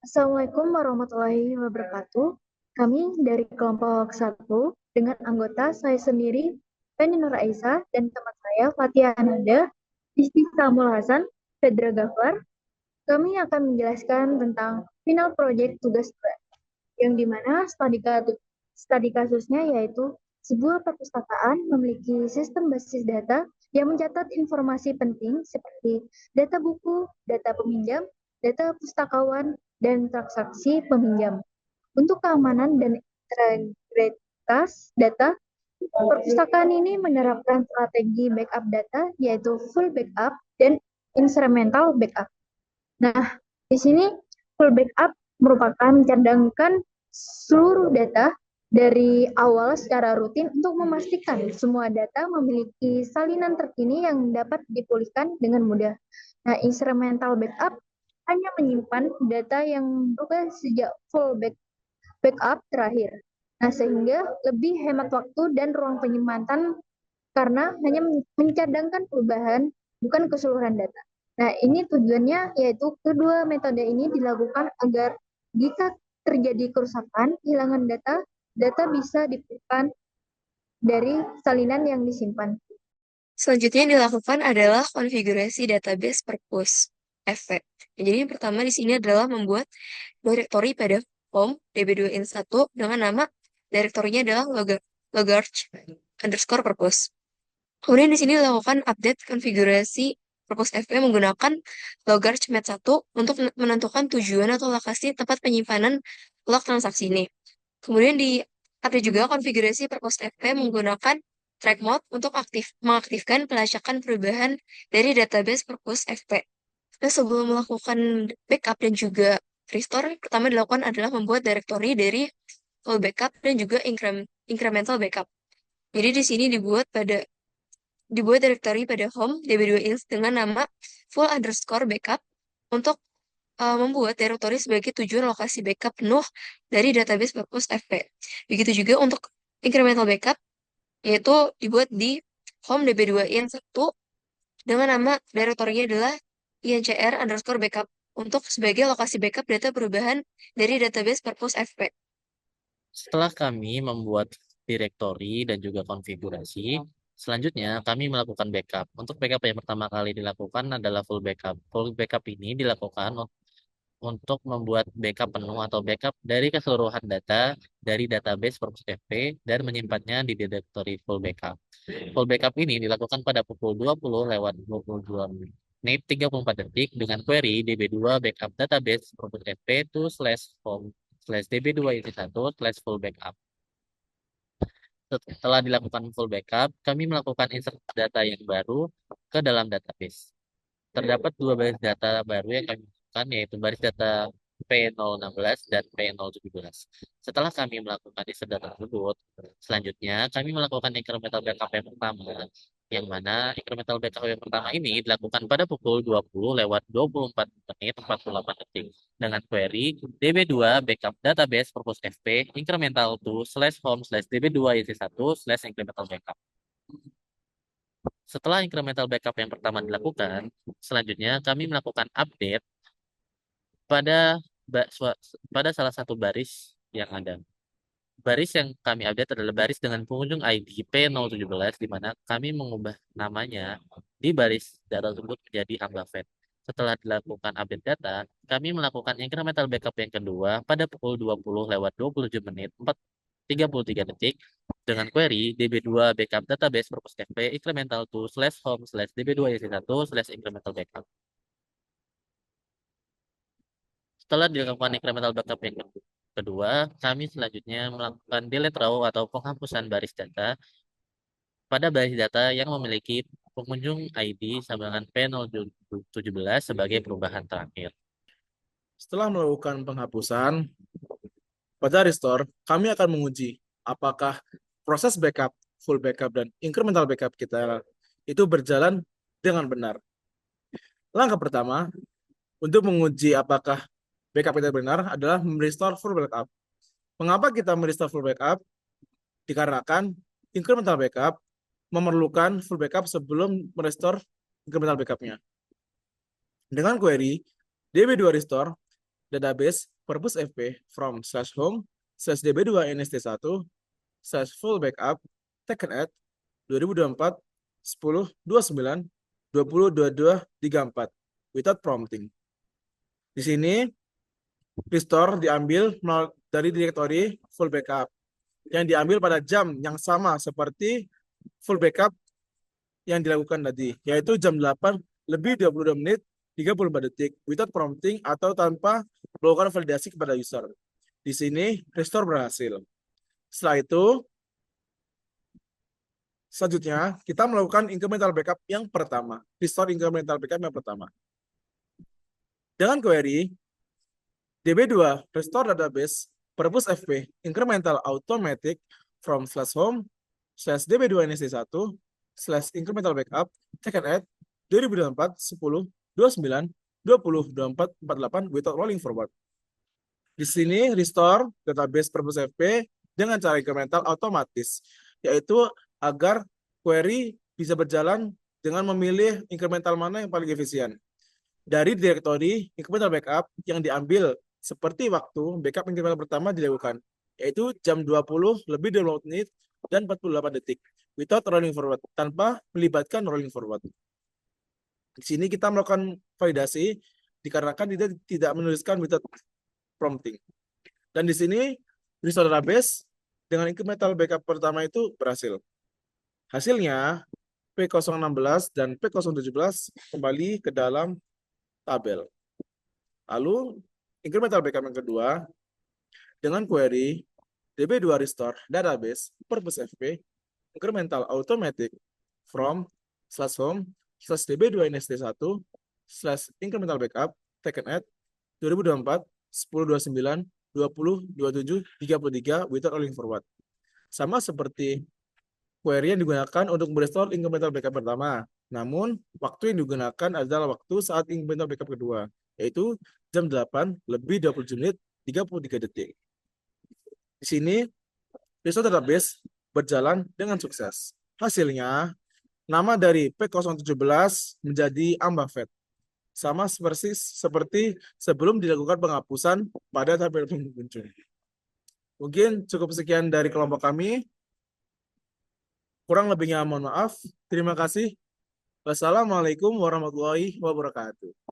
Assalamualaikum warahmatullahi wabarakatuh. Kami dari kelompok 1 dengan anggota saya sendiri, Feni Nur Aisyah, dan teman saya Fatia Ananda, Isti Samul Hasan, Fedra Gafar. Kami akan menjelaskan tentang final project tugas 2, yang dimana studi kasusnya yaitu sebuah perpustakaan memiliki sistem basis data yang mencatat informasi penting seperti data buku, data peminjam, data pustakawan, dan transaksi peminjam. Untuk keamanan dan integritas data, perpustakaan ini menerapkan strategi backup data yaitu full backup dan incremental backup. Nah, di sini full backup merupakan mencadangkan seluruh data dari awal secara rutin untuk memastikan semua data memiliki salinan terkini yang dapat dipulihkan dengan mudah. Nah, incremental backup hanya menyimpan data yang berubah sejak backup terakhir. Nah, sehingga lebih hemat waktu dan ruang penyimpan karena hanya mencadangkan perubahan, bukan keseluruhan data. Nah, ini tujuannya yaitu kedua metode ini dilakukan agar jika terjadi kerusakan, hilangan data, data bisa dipulihkan dari salinan yang disimpan. Selanjutnya yang dilakukan adalah konfigurasi database purpose effect. Jadi yang pertama di sini adalah membuat directory pada home db2in1 dengan nama direktorinya adalah logarch underscore purpose. Kemudian di sini dilakukan update konfigurasi purpose FP menggunakan logarch met1 untuk menentukan tujuan atau lokasi tempat penyimpanan log transaksi ini. Kemudian di update juga konfigurasi purpose FP menggunakan track mode untuk mengaktifkan pelacakan perubahan dari database purpose FP. Nah, sebelum melakukan backup dan juga restore, pertama dilakukan adalah membuat directory dari full backup dan juga incremental backup. Jadi di sini dibuat directory pada home db2ins dengan nama full underscore backup untuk membuat directory sebagai tujuan lokasi backup penuh dari database purpose FP. Begitu juga untuk incremental backup, yaitu dibuat di home db2in1 dengan nama directory-nya adalah incr underscore backup untuk sebagai lokasi backup data perubahan dari database purpose FP. Setelah kami membuat directory dan juga konfigurasi, selanjutnya kami melakukan backup. Untuk backup yang pertama kali dilakukan adalah full backup. Full backup ini dilakukan untuk membuat backup penuh atau backup dari keseluruhan data dari database Purpose FP dan menyimpannya di directory full backup. Full backup ini dilakukan pada pukul 20 lewat 22 menit 34 detik dengan query db2 backup database Purpose FP to slash home slash db2 isi 1 slash full backup. Setelah dilakukan full backup, kami melakukan insert data yang baru ke dalam database. Terdapat dua baris data baru yang kami lakukan, yaitu baris data P016 dan P017. Setelah kami melakukan insert data tersebut, selanjutnya kami melakukan incremental backup yang pertama, yang mana incremental backup yang pertama ini dilakukan pada pukul 20 lewat 24 menit 48 detik dengan query db2 backup database purpose fp incremental to slash home slash db2 isi 1 slash incremental backup. Setelah incremental backup yang pertama dilakukan, selanjutnya kami melakukan update pada pada salah satu baris yang ada. Baris yang kami update adalah baris dengan pengunjung ID P017, di mana kami mengubah namanya di baris data tersebut menjadi Anggavet. Setelah dilakukan update data, kami melakukan incremental backup yang kedua pada pukul 20 lewat 27 menit 33 detik dengan query db2 backup database purpose fp incremental to slash home slash db2 isi 1 slash incremental backup. Setelah dilakukan incremental backup yang kedua, kami selanjutnya melakukan delete row atau penghapusan baris data pada baris data yang memiliki pengunjung ID sama dengan P017 sebagai perubahan terakhir. Setelah melakukan penghapusan, pada restore, kami akan menguji apakah proses backup, full backup, dan incremental backup kita itu berjalan dengan benar. Langkah pertama, untuk menguji apakah backup kita benar adalah merestore full backup. Mengapa kita merestore full backup? Dikarenakan incremental backup memerlukan full backup sebelum merestore incremental backupnya. Dengan query db2 restore, database purpose FP from /home /db2 nst1 /full backup taken at 2024 10 29 20 22 34 without prompting. Di sini restore diambil dari direktori full backup yang diambil pada jam yang sama seperti full backup yang dilakukan tadi, yaitu jam 8 lebih 22 menit 34 detik without prompting atau tanpa melakukan validasi kepada user. Di sini restore berhasil. Setelah itu, selanjutnya kita melakukan incremental backup yang pertama. Restore incremental backup yang pertama. Dengan query db2 restore database purpose fp incremental automatic from /home /db2 nst1 /incremental backup taken at 2024 10 29 20 24 48 without rolling forward. Di sini restore database purpose fp dengan cara incremental otomatis, yaitu agar query bisa berjalan dengan memilih incremental mana yang paling efisien dari direktori incremental backup yang diambil seperti waktu backup incremental pertama dilakukan, yaitu jam 20 lebih 20 menit dan 48 detik without rolling forward, tanpa melibatkan rolling forward. Di sini kita melakukan validasi dikarenakan tidak menuliskan without prompting. Dan di sini restore database dengan incremental backup pertama itu berhasil. Hasilnya P016 dan P017 kembali ke dalam tabel. Lalu incremental backup yang kedua dengan query db2 restore database purpose fp incremental automatic from /home /db2 nst1 /incremental backup taken at 2024 10 29 20 27 33 without rolling forward. Sama seperti query yang digunakan untuk merestore incremental backup pertama. Namun, waktu yang digunakan adalah waktu saat incremental backup kedua, yaitu jam 8 lebih 20 menit 33 detik. Di sini, restore database berjalan dengan sukses. Hasilnya, nama dari P017 menjadi Ambafet. Sama seperti sebelum dilakukan penghapusan pada tabel pengunjung. Mungkin cukup sekian dari kelompok kami. Kurang lebihnya mohon maaf. Terima kasih. Wassalamualaikum warahmatullahi wabarakatuh.